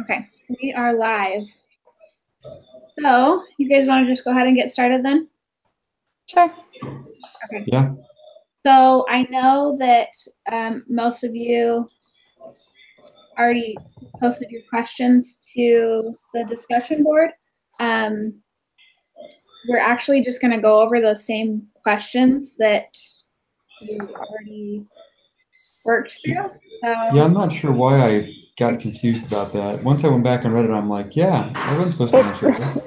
Okay, we are live. So, you guys want to just go ahead and get started then? Sure. Okay. Yeah. So, I know that most of you already posted your questions to the discussion board. We're actually just going to go over those same questions that you already worked through. Yeah, I'm not sure why I got confused about that. Once I went back and read it, I'm like, yeah, I wasn't supposed to answer this.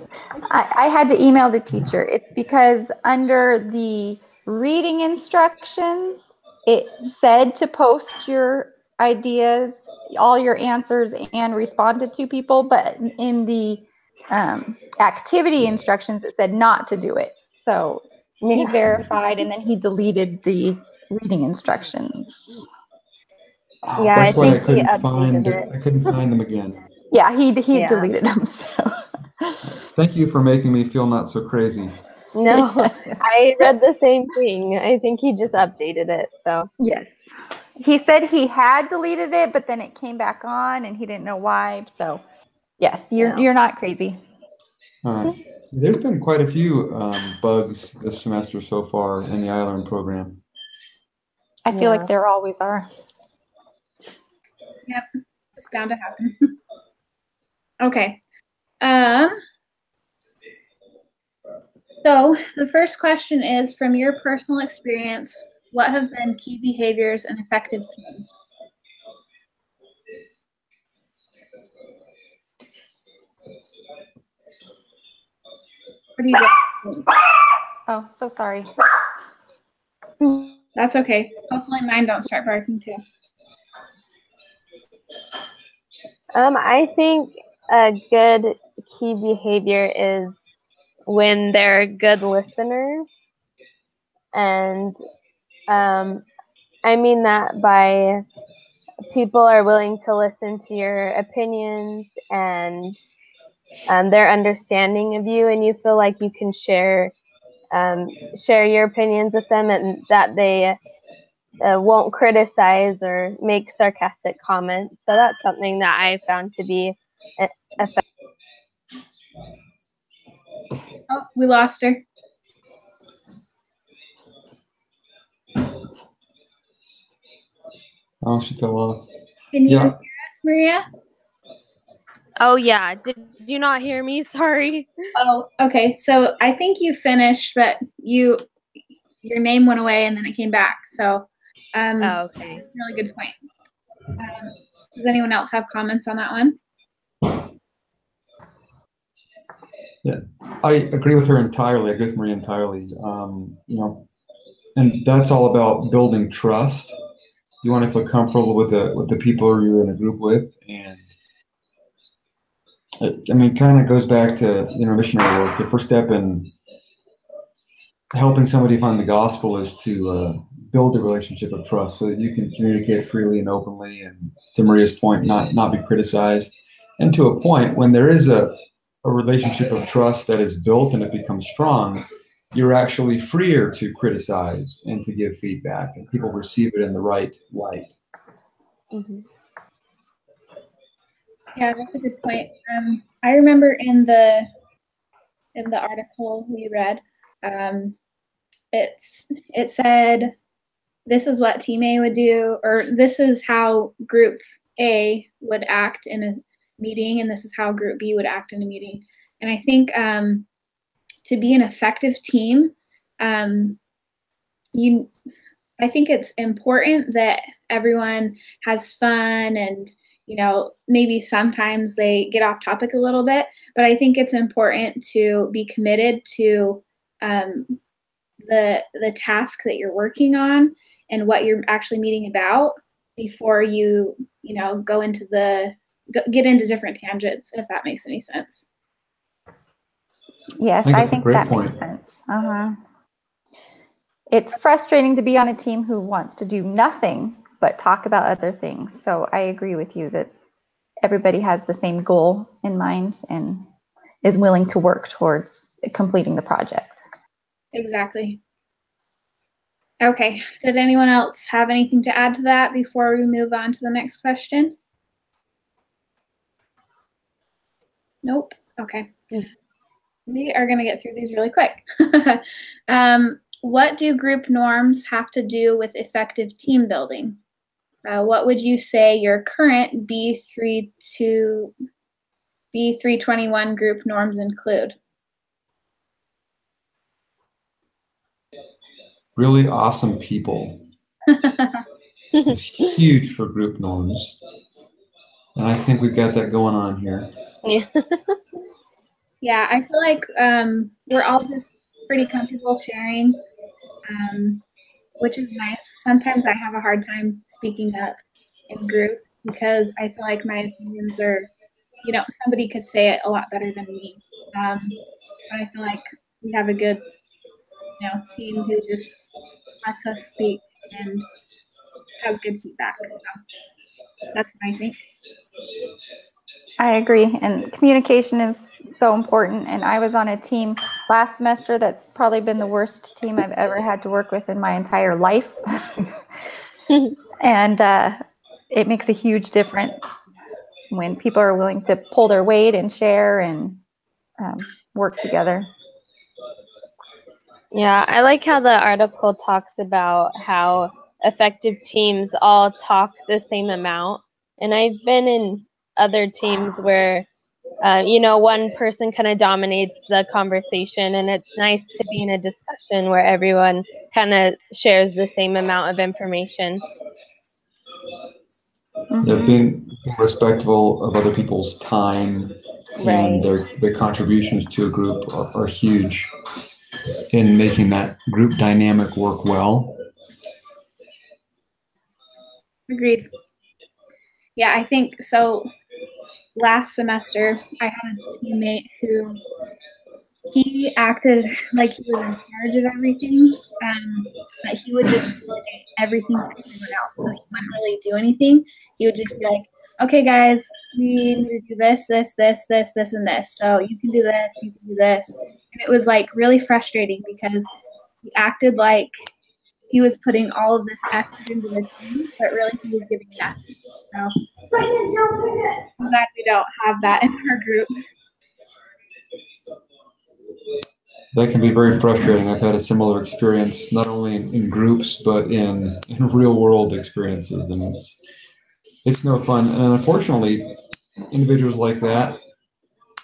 I had to email the teacher. It's because under the reading instructions, it said to post your ideas, all your answers, and respond to 2 people. But in the activity instructions, it said not to do it. So he verified, and then he deleted the reading instructions. Oh, Yeah, that's I why think he updated it. I couldn't find them again. Yeah, he Yeah. deleted them. So. Thank you for making me feel not so crazy. No, I read the same thing. I think he just updated it. So Yes. He said he had deleted it, but then it came back on and he didn't know why. So yes, you're not crazy. All right. There's been quite a few bugs this semester so far in the iLearn program. I feel like there always are. Yep, it's bound to happen. Okay. So the first question is, from your personal experience, what have been key behaviors in effective team? What do you think? Oh, so sorry. That's okay. Hopefully mine don't start barking too. I think a good key behavior is when they're good listeners. And I mean that by people are willing to listen to your opinions and their understanding of you, and you feel like you can share your opinions with them, and that they won't criticize or make sarcastic comments. So that's something that I found to be effective. Oh, we lost her. Oh, she fell off. Can you hear us, Maria? Oh, yeah. Did you not hear me? Sorry. Oh, okay. So I think you finished, but your name went away and then it came back. So, okay. Really good point. Does anyone else have comments on that one? Yeah, I agree with her entirely. I agree with Maria entirely. And that's all about building trust. You want to feel comfortable with the people you're in a group with, and it kind of goes back to missionary work. The first step in helping somebody find the gospel is to build a relationship of trust, so that you can communicate freely and openly, and to Maria's point, not be criticized, and to a point when there is a relationship of trust that is built and it becomes strong, you're actually freer to criticize and to give feedback, and people receive it in the right light. Mm-hmm. Yeah, that's a good point. I remember in the article we read, it said this is what Team A would do, or this is how Group A would act in a meeting, and this is how Group B would act in a meeting. And I think to be an effective team, I think it's important that everyone has fun, and maybe sometimes they get off topic a little bit, but I think it's important to be committed to the task that you're working on and what you're actually meeting about before you go into get into different tangents, if that makes any sense. Yes, I think that makes sense. It's frustrating to be on a team who wants to do nothing but talk about other things. So I agree with you that everybody has the same goal in mind and is willing to work towards completing the project. Exactly. Okay, did anyone else have anything to add to that before we move on to the next question? Nope. Okay. Mm. We are going to get through these really quick. What do group norms have to do with effective team building? What would you say your current B321 group norms include? Really awesome people. It's huge for group norms. And I think we've got that going on here. Yeah. Yeah, I feel like we're all just pretty comfortable sharing, which is nice. Sometimes I have a hard time speaking up in groups because I feel like my opinions are, somebody could say it a lot better than me. But I feel like we have a good, team who just lets us speak and has good feedback. So that's what I think. I agree. And communication is so important. And I was on a team last semester that's probably been the worst team I've ever had to work with in my entire life. And it makes a huge difference when people are willing to pull their weight and share and work together. Yeah, I like how the article talks about how effective teams all talk the same amount. And I've been in other teams where, one person kind of dominates the conversation, and it's nice to be in a discussion where everyone kind of shares the same amount of information. Yeah, being respectful of other people's time and Right. their contributions to a group are huge in making that group dynamic work well. Agreed. Yeah, I think so. Last semester, I had a teammate who he acted like he was in charge of everything, but he would just delegate everything to everyone else. So he wouldn't really do anything. He would just be like, okay, guys, we need to do this, this, this, this, this, and this. So you can do this, you can do this. And it was like really frustrating because he acted like he was putting all of this effort into the team, but really he was giving nothing. So I'm glad we don't have that in our group. That can be very frustrating. I've had a similar experience, not only in groups, but in real world experiences. And it's no fun. And unfortunately, individuals like that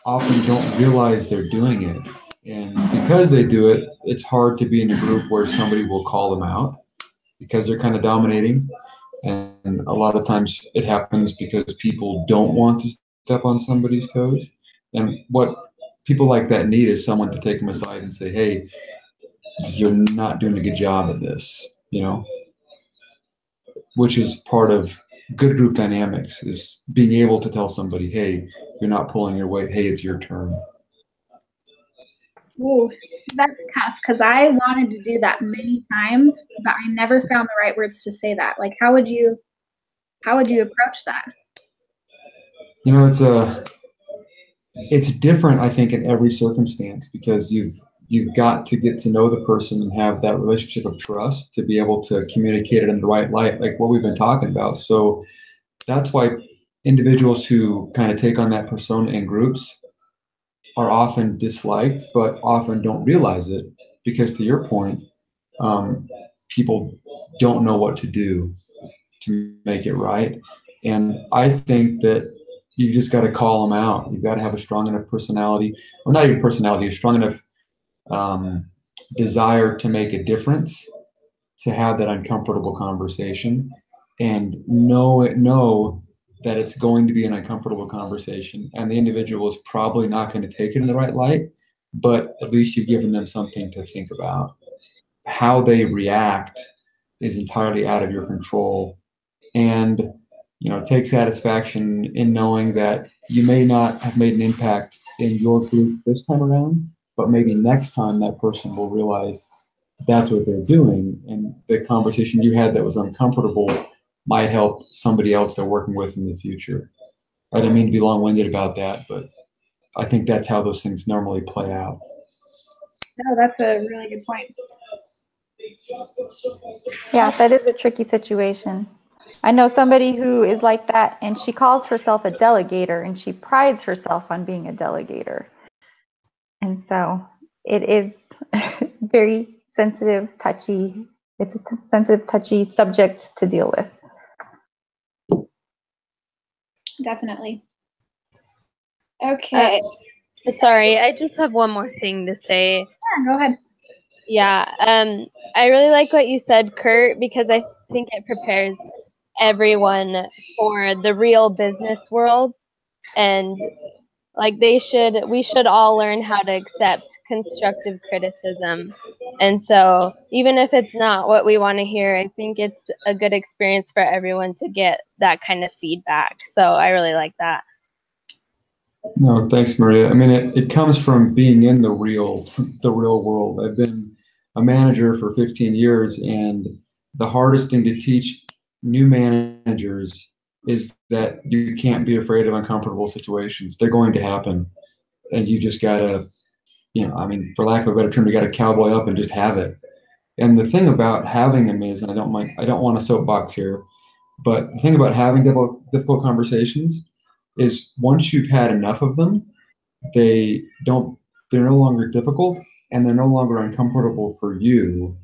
often don't realize they're doing it. And because they do it, it's hard to be in a group where somebody will call them out because they're kind of dominating. And a lot of times it happens because people don't want to step on somebody's toes. And what people like that need is someone to take them aside and say, hey, you're not doing a good job at this, which is part of good group dynamics, is being able to tell somebody, hey, you're not pulling your weight. Hey, it's your turn. Ooh, that's tough because I wanted to do that many times, but I never found the right words to say that. Like, how would you approach that? It's different, I think, in every circumstance because you've got to get to know the person and have that relationship of trust to be able to communicate it in the right light, like what we've been talking about. So that's why individuals who kind of take on that persona in groups are often disliked, but often don't realize it because, to your point, people don't know what to do to make it right. And I think that you just got to call them out. You've got to have a strong enough personality, or not even personality, a strong enough desire to make a difference, to have that uncomfortable conversation, and know that it's going to be an uncomfortable conversation, and the individual is probably not going to take it in the right light, but at least you've given them something to think about. How they react is entirely out of your control, and take satisfaction in knowing that you may not have made an impact in your group this time around, but maybe next time that person will realize that's what they're doing, and the conversation you had that was uncomfortable might help somebody else they're working with in the future. I didn't mean to be long-winded about that, but I think that's how those things normally play out. No, that's a really good point. Yeah, that is a tricky situation. I know somebody who is like that, and she calls herself a delegator, and she prides herself on being a delegator. And so it is very sensitive, touchy. It's a sensitive, touchy subject to deal with. Definitely. Okay. Sorry, I just have one more thing to say. Yeah, go ahead. Yeah, I really like what you said, Kurt, because I think it prepares everyone for the real business world, and like we should all learn how to accept constructive criticism. And so even if it's not what we want to hear, I think it's a good experience for everyone to get that kind of feedback. So I really like that. No, thanks, Maria. I mean, it comes from being in the real world. I've been a manager for 15 years, and the hardest thing to teach new managers is that you can't be afraid of uncomfortable situations. They're going to happen, and you just gotta, I mean, for lack of a better term, you gotta cowboy up and just have it. And the thing about having them is, and I don't want to soapbox here, but the thing about having difficult conversations is once you've had enough of them, they don't they're no longer difficult, and they're no longer uncomfortable for you.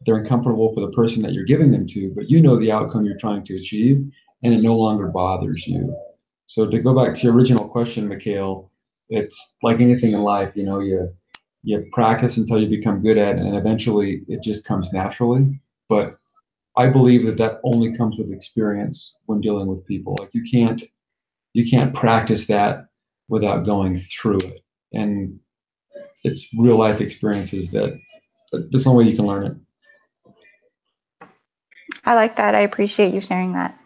They're uncomfortable for the person that you're giving them to, but you know the outcome you're trying to achieve, and it no longer bothers you. So to go back to your original question, Mikhail, it's like anything in life, you practice until you become good at it, and eventually it just comes naturally. But I believe that only comes with experience when dealing with people. Like you can't practice that without going through it. And it's real life experiences that's the only way you can learn it. I like that. I appreciate you sharing that.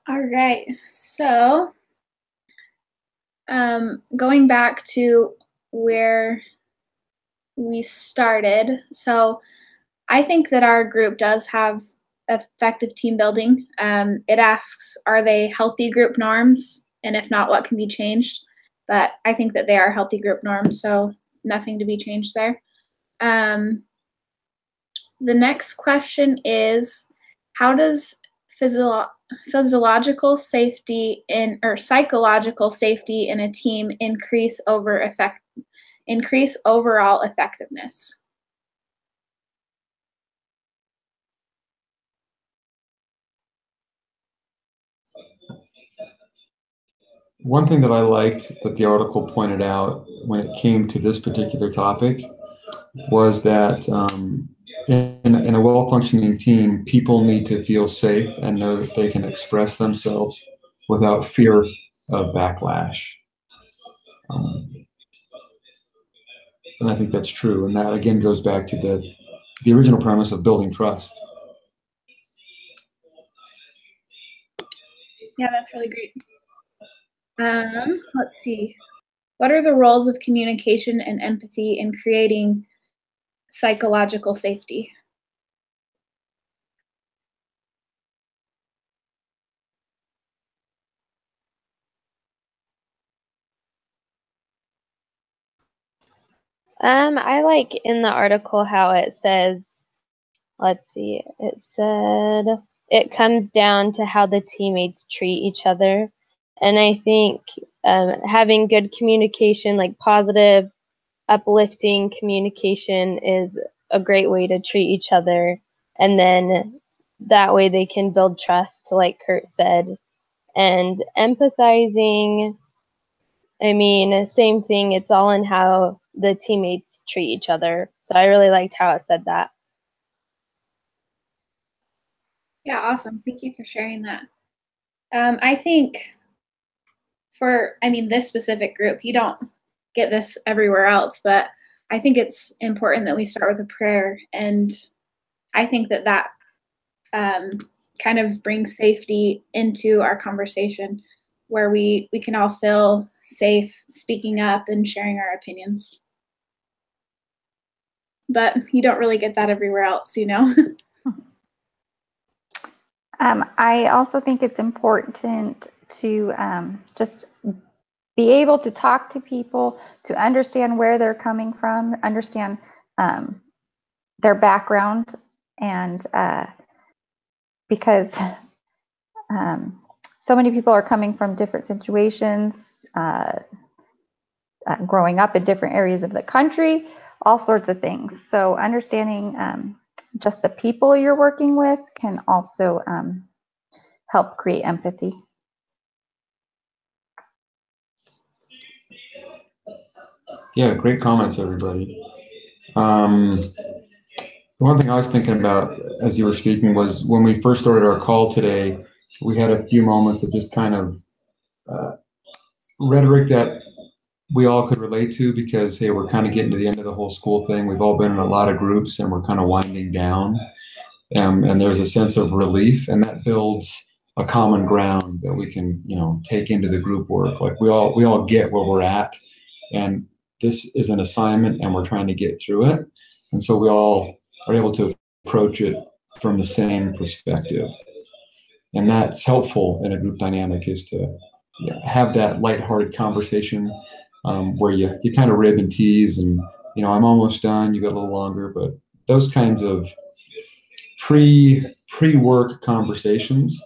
All right. So going back to where we started. So I think that our group does have effective team building. It asks, are they healthy group norms? And if not, what can be changed? But I think that they are healthy group norms, so nothing to be changed there. The next question is, how does physiological safety or psychological safety in a team increase overall effectiveness? One thing that I liked that the article pointed out when it came to this particular topic was that in a well-functioning team, people need to feel safe and know that they can express themselves without fear of backlash. And I think that's true. And that again goes back to the original premise of building trust. Yeah, that's really great. Let's see. What are the roles of communication and empathy in creating psychological safety? I like in the article how it says, let's see, it said it comes down to how the teammates treat each other. And I think having good communication, like positive, uplifting communication, is a great way to treat each other. And then that way they can build trust, like Kurt said. And empathizing, I mean, same thing. It's all in how the teammates treat each other. So I really liked how it said that. Yeah, awesome. Thank you for sharing that. I think this specific group, you don't get this everywhere else, but I think it's important that we start with a prayer. And I think that kind of brings safety into our conversation, where we can all feel safe speaking up and sharing our opinions. But you don't really get that everywhere else, I also think it's important to just be able to talk to people, to understand where they're coming from, understand their background, and because so many people are coming from different situations, growing up in different areas of the country, all sorts of things. So understanding just the people you're working with can also help create empathy. Yeah, great comments, everybody. The one thing I was thinking about as you were speaking was when we first started our call today, we had a few moments of just kind of rhetoric that we all could relate to because, hey, we're kind of getting to the end of the whole school thing. We've all been in a lot of groups and we're kind of winding down. And there's a sense of relief, and that builds a common ground that we can, take into the group work. Like we all get where we're at, and this is an assignment and we're trying to get through it. And so we all are able to approach it from the same perspective. And that's helpful in a group dynamic, is to have that lighthearted conversation where you kind of rib and tease and, I'm almost done, you got a little longer, but those kinds of pre-work conversations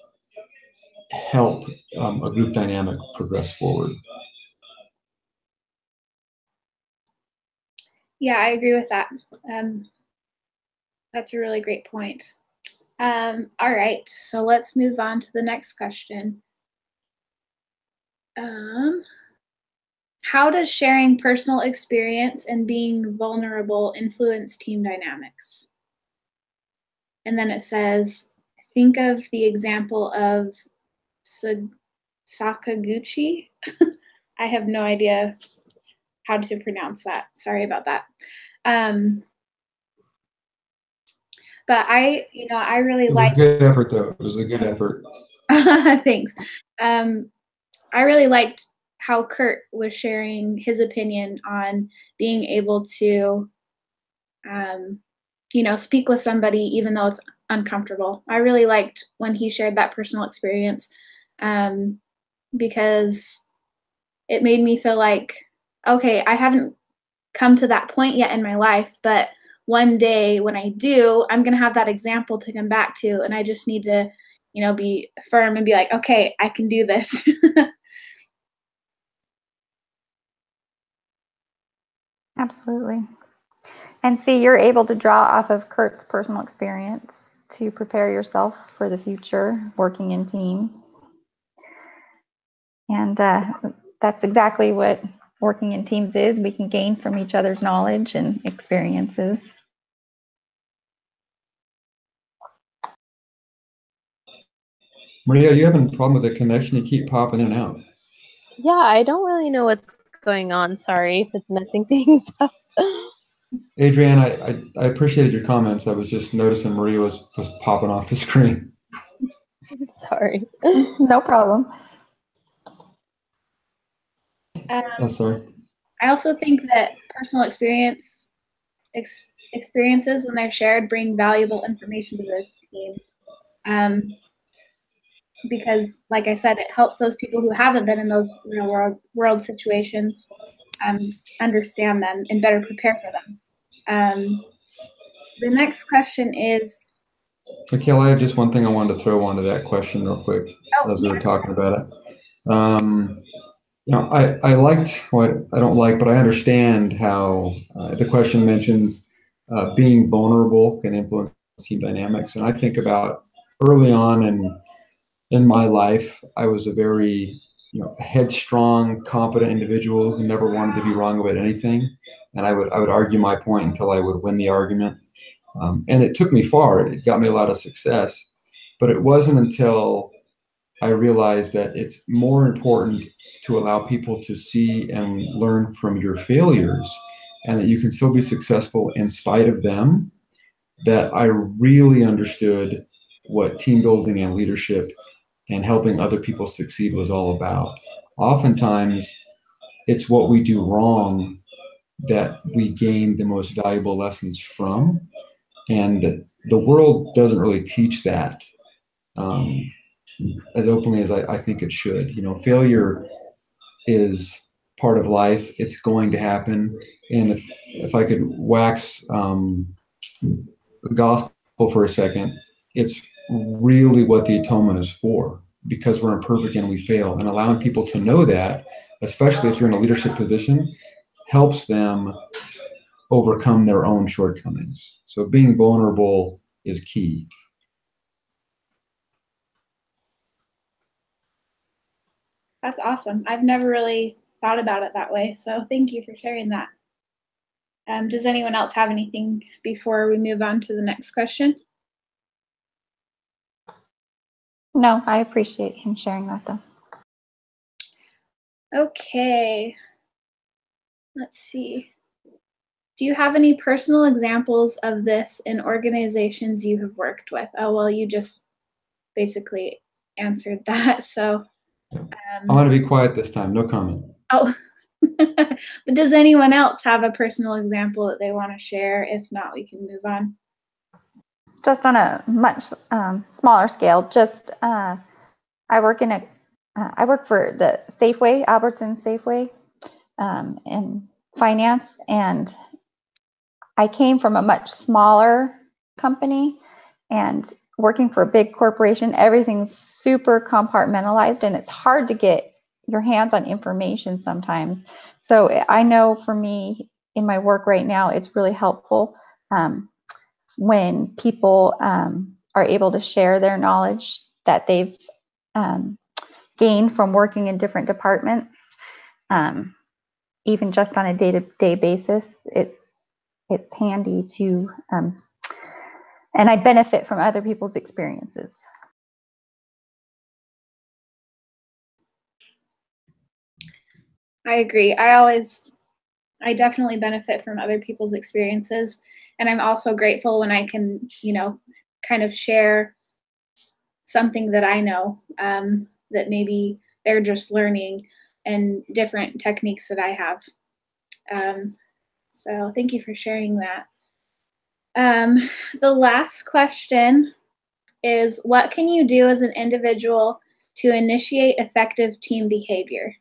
help a group dynamic progress forward. Yeah, I agree with that. That's a really great point. All right, so let's move on to the next question. How does sharing personal experience and being vulnerable influence team dynamics? And then it says, think of the example of Sakaguchi. I have no idea how to pronounce that. Sorry about that. But I really liked. It was a good effort, though. It was a good effort. Thanks. I really liked how Kurt was sharing his opinion on being able to, speak with somebody even though it's uncomfortable. I really liked when he shared that personal experience because it made me feel like, okay, I haven't come to that point yet in my life, but one day when I do, I'm going to have that example to come back to, and I just need to, be firm and be like, okay, I can do this. Absolutely. And see, you're able to draw off of Kurt's personal experience to prepare yourself for the future, working in teams. And that's exactly what working in teams is. We can gain from each other's knowledge and experiences. Maria, you having a problem with the connection? You keep popping in and out. Yeah, I don't really know what's going on. Sorry if it's messing things up. Adrienne, I appreciated your comments. I was just noticing Maria was popping off the screen. Sorry. No problem. Sorry. I also think that personal experiences, when they're shared, bring valuable information to the team. Because, like I said, it helps those people who haven't been in those real world situations understand them and better prepare for them. The next question is. Mikhail, I have just one thing I wanted to throw onto that question real quick as we were talking about it. I liked what I don't like, but I understand how the question mentions being vulnerable can influence team dynamics. And I think about early on in my life, I was a very headstrong, confident individual who never wanted to be wrong about anything. And I would argue my point until I would win the argument. And it took me far. It got me a lot of success. But it wasn't until I realized that it's more important to allow people to see and learn from your failures, and that you can still be successful in spite of them, that I really understood what team building and leadership and helping other people succeed was all about. Oftentimes, it's what we do wrong that we gain the most valuable lessons from. And the world doesn't really teach that as openly as I think it should. Failure is part of life. It's going to happen. And if I could wax the gospel for a second, it's really what the atonement is for, because we're imperfect and we fail. And allowing people to know that, especially if you're in a leadership position, helps them overcome their own shortcomings. So being vulnerable is key. That's awesome. I've never really thought about it that way. So thank you for sharing that. Does anyone else have anything before we move on to the next question? No, I appreciate him sharing that though. Okay. Let's see. Do you have any personal examples of this in organizations you have worked with? Oh, well, you just basically answered that. So I want to be quiet this time. No comment. Oh, but does anyone else have a personal example that they want to share? If not, we can move on. Just on a much smaller scale, I work for the Safeway, Albertson Safeway, in finance, and I came from a much smaller company, and working for a big corporation, everything's super compartmentalized, and it's hard to get your hands on information sometimes. So I know for me in my work right now, it's really helpful when people are able to share their knowledge that they've gained from working in different departments. Even just on a day-to-day basis, it's handy to, and I benefit from other people's experiences. I agree. I definitely benefit from other people's experiences. And I'm also grateful when I can, kind of share something that I know that maybe they're just learning, and different techniques that I have. So thank you for sharing that. The last question is, what can you do as an individual to initiate effective team behavior?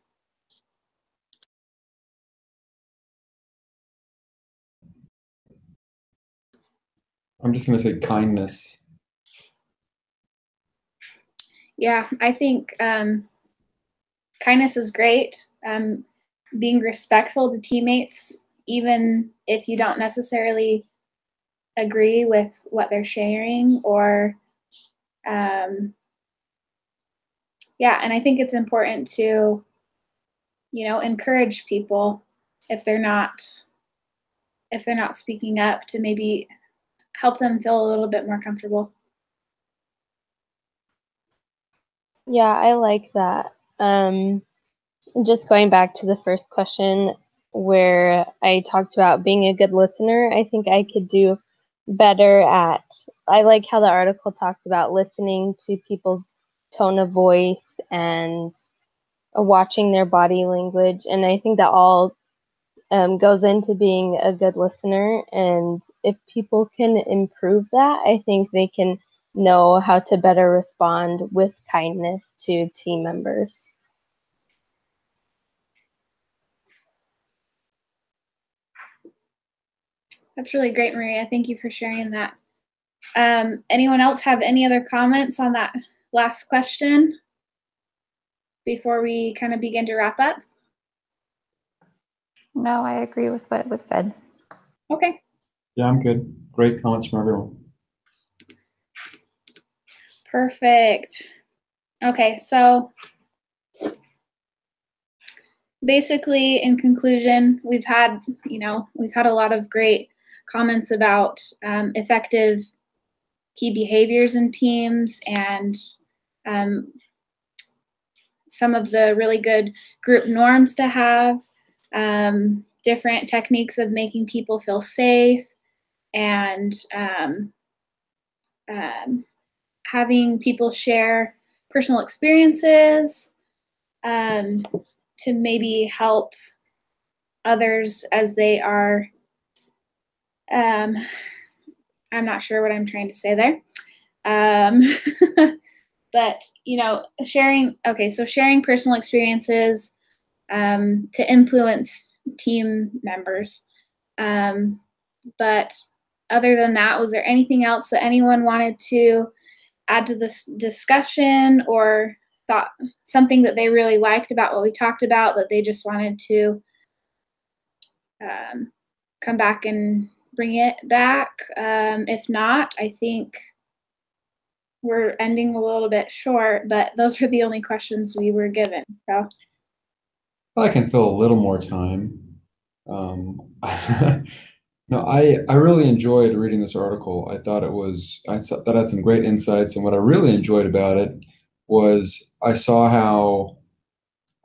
I'm just going to say kindness. Yeah, I think kindness is great. Being respectful to teammates, even if you don't necessarily agree with what they're sharing, or yeah, and I think it's important to, encourage people if they're not speaking up, to maybe help them feel a little bit more comfortable. Yeah, I like that. Just going back to the first question where I talked about being a good listener, I think I could do better I like how the article talked about listening to people's tone of voice and watching their body language. And I think that all goes into being a good listener. And if people can improve that, I think they can know how to better respond with kindness to team members. That's really great, Maria. Thank you for sharing that. Anyone else have any other comments on that last question before we kind of begin to wrap up? No, I agree with what was said. Okay. Yeah, I'm good. Great comments from everyone. Perfect. Okay, so basically, in conclusion, we've had a lot of great comments about effective key behaviors in teams, and some of the really good group norms to have, different techniques of making people feel safe, and having people share personal experiences to maybe help others as they are, I'm not sure what I'm trying to say there. But, sharing personal experiences to influence team members. But other than that, was there anything else that anyone wanted to add to this discussion, or thought something that they really liked about what we talked about that they just wanted to come back and bring it back? If not, I think we're ending a little bit short, but those were the only questions we were given. So I can fill a little more time. No, I really enjoyed reading this article. I thought that had some great insights, and what I really enjoyed about it was I saw how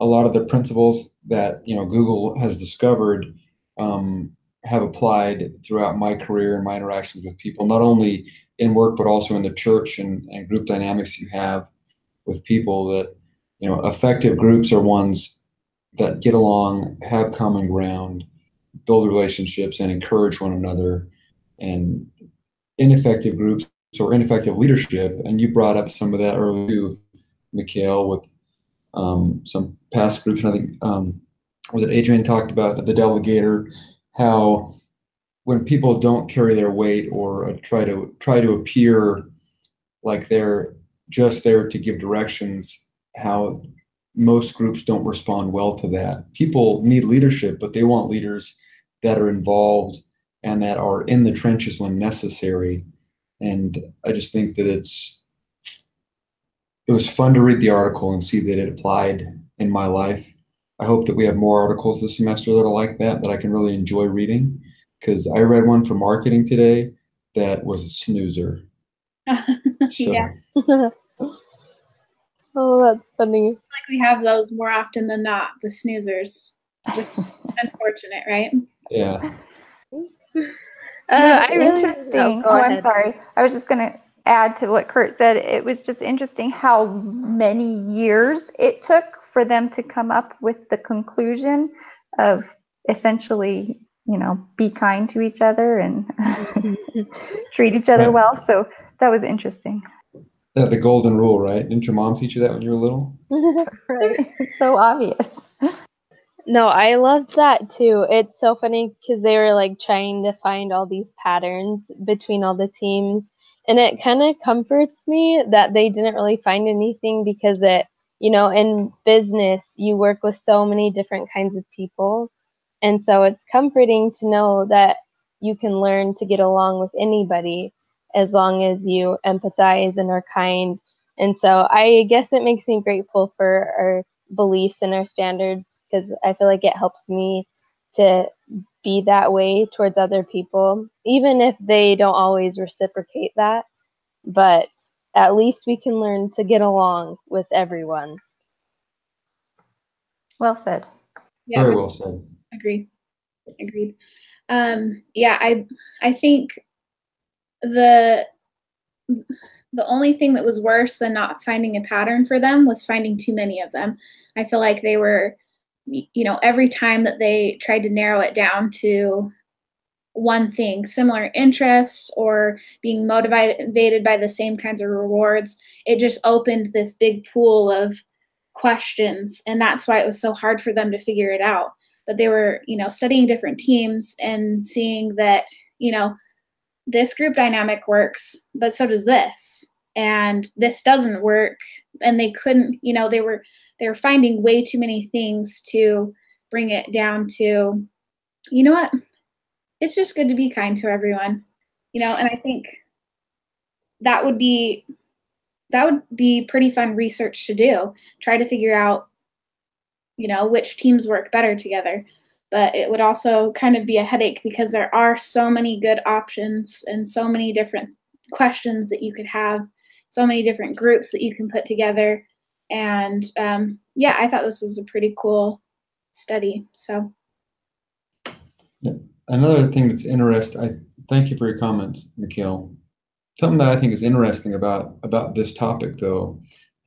a lot of the principles that Google has discovered have applied throughout my career and my interactions with people, not only in work but also in the church and group dynamics you have with people. That effective groups are ones that get along, have common ground, build relationships, and encourage one another. And ineffective groups or ineffective leadership, and you brought up some of that earlier too, Mikhail, with some past groups. And I think was it Adrian talked about the delegator, how when people don't carry their weight or try to appear like they're just there to give directions, how most groups don't respond well to that. People need leadership, but they want leaders that are involved and that are in the trenches when necessary. And I just think that it was fun to read the article and see that it applied in my life. I hope that we have more articles this semester that are like that I can really enjoy reading, because I read one for marketing today that was a snoozer. So, yeah. Oh, that's funny. Like we have those more often than not, the snoozers. Unfortunate, right? yeah. I really interesting. go I'm ahead. sorry. I was just going to add to what Kurt said. It was just interesting how many years it took for them to come up with the conclusion of essentially, be kind to each other and treat each other well. So that was interesting. Yeah, the golden rule, right? Didn't your mom teach you that when you were little? Right. It's so obvious. No, I loved that too. It's so funny because they were like trying to find all these patterns between all the teams. And it kind of comforts me that they didn't really find anything, because in business, you work with so many different kinds of people. And so it's comforting to know that you can learn to get along with anybody as long as you empathize and are kind. And so I guess it makes me grateful for our beliefs and our standards, because I feel like it helps me to be that way towards other people, even if they don't always reciprocate that. But at least we can learn to get along with everyone. Well said. Yeah, Very well said. Agreed. Yeah, I think the only thing that was worse than not finding a pattern for them was finding too many of them. I feel like they were, every time that they tried to narrow it down to one thing, similar interests or being motivated by the same kinds of rewards, it just opened this big pool of questions. And that's why it was so hard for them to figure it out. But they were, studying different teams and seeing that, this group dynamic works, but so does this. And this doesn't work. And they couldn't, they were finding way too many things to bring it down to, you know what? It's just good to be kind to everyone, and I think that would be pretty fun research to do. Try to figure out, which teams work better together. But it would also kind of be a headache, because there are so many good options and so many different questions that you could have, so many different groups that you can put together. And yeah, I thought this was a pretty cool study. So Yeah. Another thing that's interesting, thank you for your comments, Mikhail. Something that I think is interesting about this topic, though,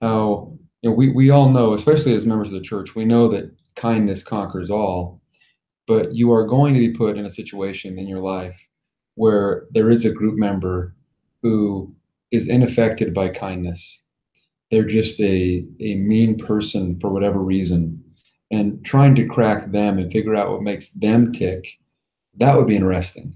how we all know, especially as members of the church, we know that kindness conquers all. But you are going to be put in a situation in your life where there is a group member who is unaffected by kindness. They're just a mean person for whatever reason. And trying to crack them and figure out what makes them tick, that would be interesting.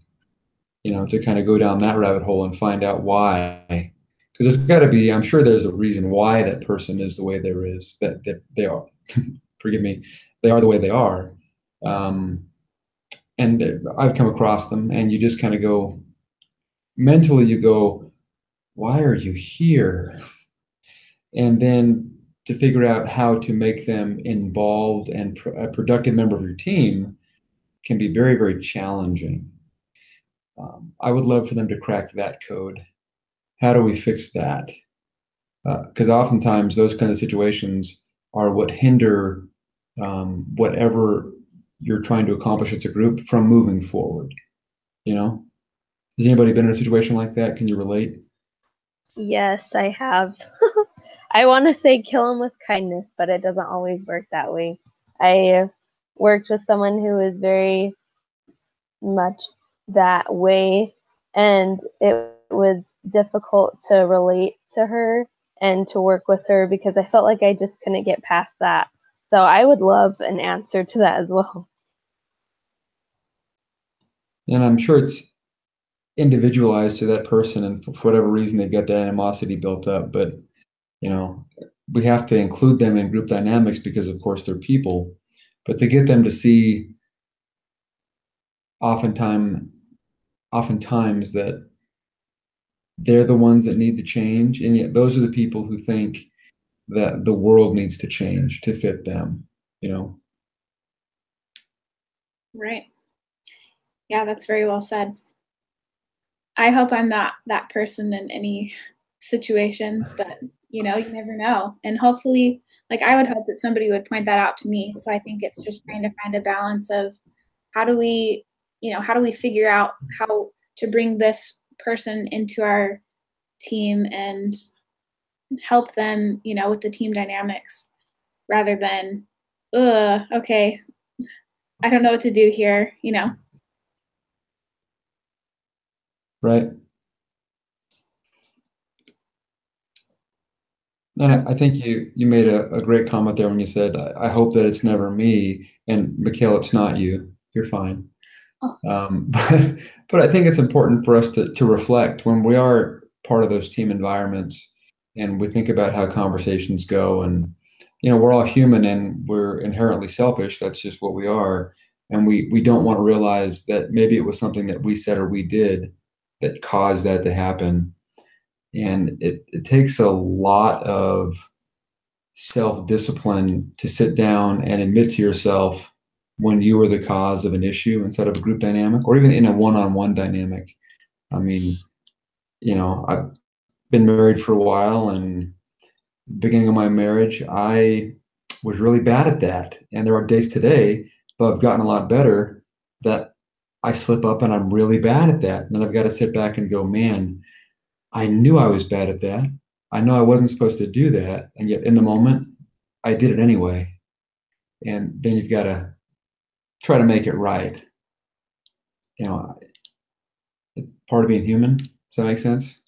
to kind of go down that rabbit hole and find out why. Because there's got to be, I'm sure there's a reason why that person is the way there is, that they are, forgive me, they are the way they are. And I've come across them, and you just kind of go, mentally you go, why are you here? And then to figure out how to make them involved and a productive member of your team can be very, very challenging. I would love for them to crack that code. How do we fix that? Because oftentimes those kind of situations are what hinder whatever you're trying to accomplish as a group from moving forward. Has anybody been in a situation like that? Can you relate? Yes, I have. I want to say kill them with kindness, but it doesn't always work that way. I worked with someone who was very much that way, and it was difficult to relate to her and to work with her because I felt like I just couldn't get past that. So I would love an answer to that as well. And I'm sure it's individualized to that person, and for whatever reason they've got that animosity built up. But we have to include them in group dynamics because, of course, they're people. But to get them to see, oftentimes that they're the ones that need to change, and yet those are the people who think that the world needs to change to fit them. Right. Yeah, that's very well said. I hope I'm not that person in any situation, but you never know. And hopefully, I would hope that somebody would point that out to me. So I think it's just trying to find a balance of how do we figure out how to bring this person into our team and help them, with the team dynamics rather than, okay, I don't know what to do here, Right. And I think you made a great comment there when you said, I hope that it's never me. And Mikhail, it's not you. You're fine. Oh. But I think it's important for us to reflect when we are part of those team environments and we think about how conversations go. And, we're all human and we're inherently selfish. That's just what we are. And we don't want to realize that maybe it was something that we said or we did that caused that to happen. And it takes a lot of self-discipline to sit down and admit to yourself when you were the cause of an issue inside of a group dynamic or even in a one-on-one dynamic. I mean, I've been married for a while, and beginning of my marriage, I was really bad at that. And there are days today, though I've gotten a lot better, that I slip up and I'm really bad at that. And then I've got to sit back and go, man, I knew I was bad at that. I know I wasn't supposed to do that. And yet in the moment, I did it anyway. And then you've got to try to make it right. It's part of being human. Does that make sense?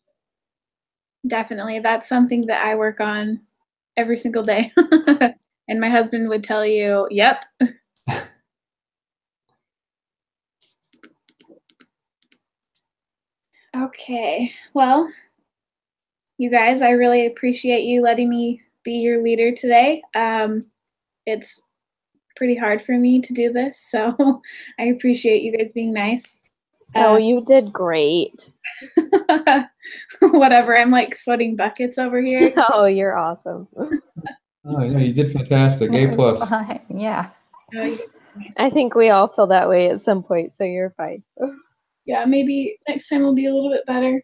Definitely. That's something that I work on every single day. And my husband would tell you, yep. Okay. Well, you guys, I really appreciate you letting me be your leader today. It's pretty hard for me to do this, so I appreciate you guys being nice. Oh, you did great. Whatever, I'm sweating buckets over here. Oh, you're awesome. Oh, yeah, you did fantastic. A+. Yeah. I think we all feel that way at some point, so you're fine. Yeah, maybe next time will be a little bit better.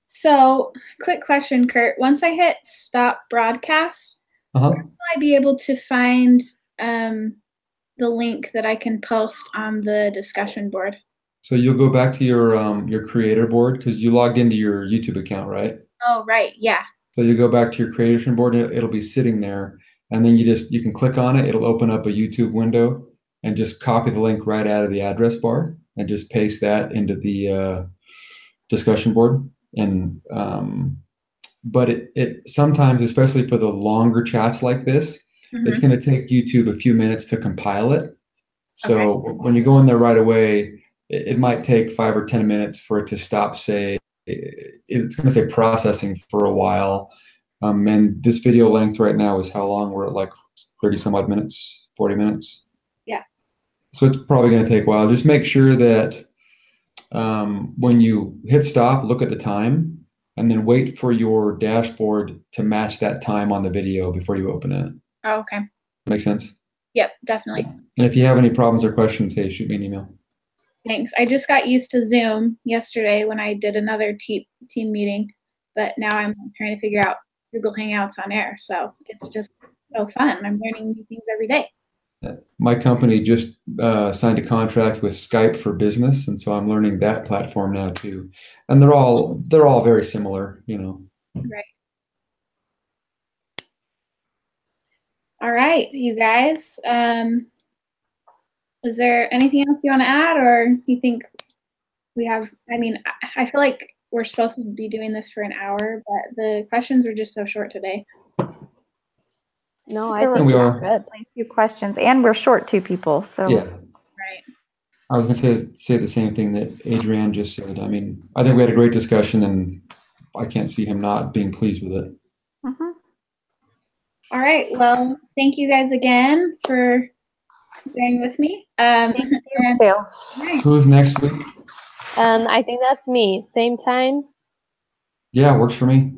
So, quick question, Kurt. Once I hit stop broadcast, where will I be able to find the link that I can post on the discussion board? So you'll go back to your creator board because you logged into your YouTube account, right? Oh, right. Yeah. So you go back to your creation board, and it'll be sitting there, and then you can click on it. It'll open up a YouTube window, and just copy the link right out of the address bar and just paste that into the discussion board. And but it sometimes, especially for the longer chats like this, it's going to take YouTube a few minutes to compile it. So when you go in there right away, it might take 5 or 10 minutes for it to stop, say, it's going to say processing for a while. And this video length right now is how long? We're at like 30 some odd minutes, 40 minutes. Yeah. So it's probably going to take a while. Just make sure that when you hit stop, look at the time, and then wait for your dashboard to match that time on the video before you open it. Oh, okay. Make sense? Yep, definitely. And if you have any problems or questions, hey, shoot me an email. Thanks. I just got used to Zoom yesterday when I did another team meeting, but now I'm trying to figure out Google Hangouts on air. So it's just so fun. I'm learning new things every day. My company just signed a contract with Skype for Business, and so I'm learning that platform now too. And they're all very similar, you know. Right. All right, you guys. Is there anything else you want to add, or do you think we have? I mean, I feel like we're supposed to be doing this for an hour, but the questions were just so short today. No, I There think we we're are. good. A few questions, and we're short 2 people, so. Yeah. Right. I was going to say the same thing that Adrienne just said. I mean, I think we had a great discussion, and I can't see him not being pleased with it. Mhm. All right. Well, thank you guys again for bearing with me. Thank you, And, Phil. all right. Who's next week? I think that's me. Same time. Yeah, works for me.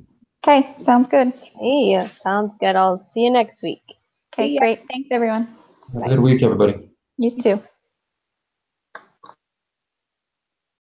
Okay, sounds good. Hey, sounds good. I'll see you next week. Okay, See ya. great. Thanks, everyone. Have a good week, everybody. You too.